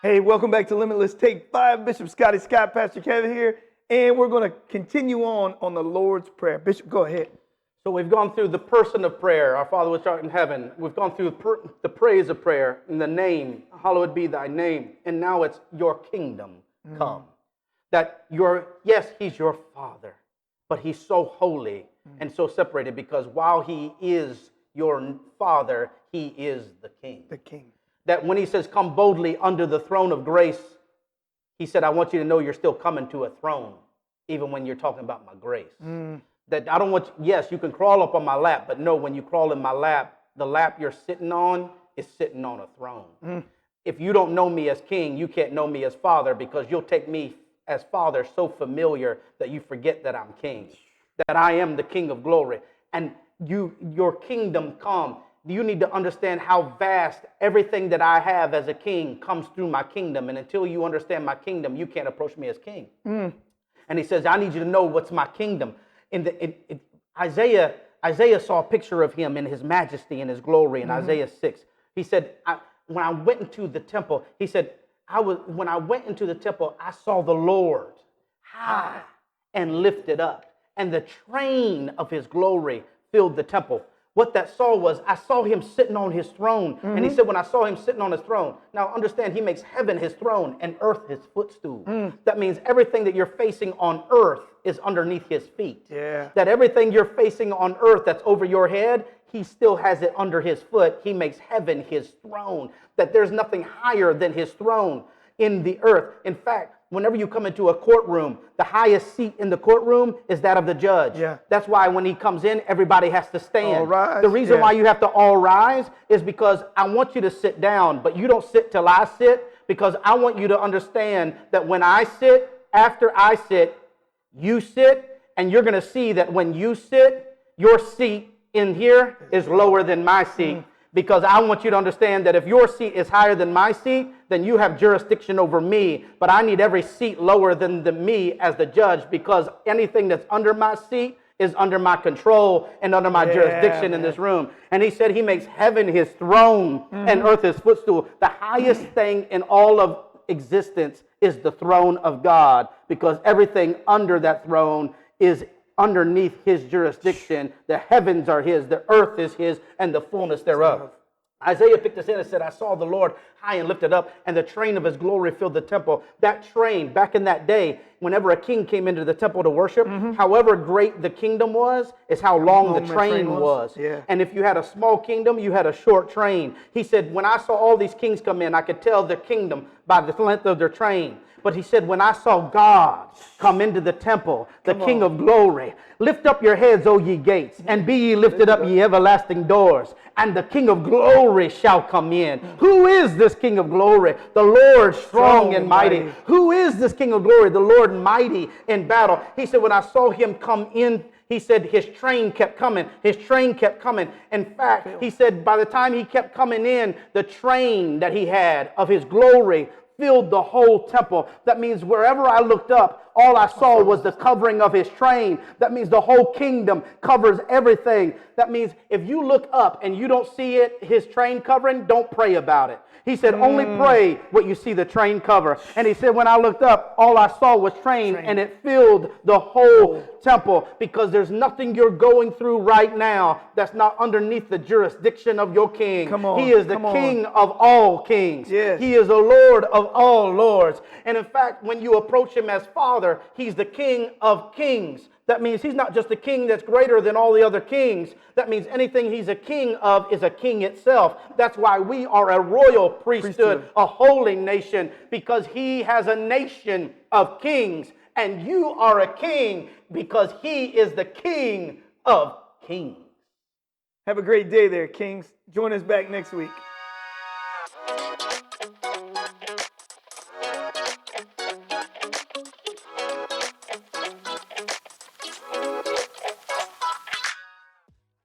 Hey, welcome back to Limitless. Take 5. Bishop Scotty Scott, Pastor Kevin here, and we're going to continue on the Lord's Prayer. Bishop, go ahead. So we've gone through the person of prayer, our Father which art in heaven. We've gone through the praise of prayer, in the name, hallowed be thy name. And now it's your kingdom come. That yes, he's your Father, but he's so holy and so separated, because while he is your Father, he is the King. The King. That when he says, come boldly under the throne of grace, he said, I want you to know you're still coming to a throne, even when you're talking about my grace. That I don't want you, yes, you can crawl up on my lap, but no, when you crawl in my lap, the lap you're sitting on is sitting on a throne. If you don't know me as King, you can't know me as Father, because you'll take me as Father so familiar that you forget that I'm King, that I am the King of glory. And your kingdom come. You need to understand how vast everything that I have as a king comes through my kingdom. And until you understand my kingdom, you can't approach me as king. And he says, I need you to know what's my kingdom. Isaiah saw a picture of him in his majesty and his glory in Isaiah 6. He said, when I went into the temple, he said, when I went into the temple, I saw the Lord high and lifted up, and the train of his glory filled the temple. What that was, I saw him sitting on his throne. And he said, when I saw him sitting on his throne, now understand, he makes heaven his throne and earth his footstool. That means everything that you're facing on earth is underneath his feet. That everything you're facing on earth that's over your head, he still has it under his foot. He makes heaven his throne. That there's nothing higher than his throne in the earth. In fact, whenever you come into a courtroom, the highest seat in the courtroom is that of the judge. That's why when he comes in, everybody has to stand. All rise. The reason why you have to all rise is because I want you to sit down, but you don't sit till I sit, because I want you to understand that when I sit, after I sit, you sit, and you're going to see that when you sit, your seat in here is lower than my seat. Because I want you to understand that if your seat is higher than my seat, then you have jurisdiction over me. But I need every seat lower than me as the judge, because anything that's under my seat is under my control and under my jurisdiction in this room. And he said he makes heaven his throne and earth his footstool. The highest thing in all of existence is the throne of God, because everything under that throne is underneath his jurisdiction. The heavens are his, the earth is his, and the fullness thereof. Isaiah picked this in and said, I saw the Lord high and lifted up, and the train of his glory filled the temple. That train, back in that day, whenever a king came into the temple to worship, however great the kingdom was, is how long the train was. And if you had a small kingdom, you had a short train. He said, when I saw all these kings come in, I could tell their kingdom by the length of their train. But he said, when I saw God come into the temple, the King of glory, lift up your heads, O ye gates, and be ye lifted up, ye everlasting doors, and the King of glory shall come in. Who is this King of glory? The Lord strong and mighty. Who is this King of glory? The Lord mighty in battle. He said, when I saw him come in, he said his train kept coming. His train kept coming. In fact, he said by the time he kept coming in, the train that he had of his glory filled the whole temple. That means wherever I looked up, all I saw was the covering of his train. That means the whole kingdom covers everything. That means if you look up and you don't see it, his train covering, don't pray about it. He said, only pray what you see the train cover. And he said, when I looked up, all I saw was train, and it filled the whole temple, because there's nothing you're going through right now that's not underneath the jurisdiction of your king. He is the King of all kings. He is the Lord of all lords. And in fact, when you approach him as Father, he's the King of kings. That means he's not just a king that's greater than all the other kings. That means anything he's a king of is a king itself. That's why we are a royal priesthood, a holy nation, because he has a nation of kings. And you are a king because he is the King of kings. Have a great day there, kings. Join us back next week.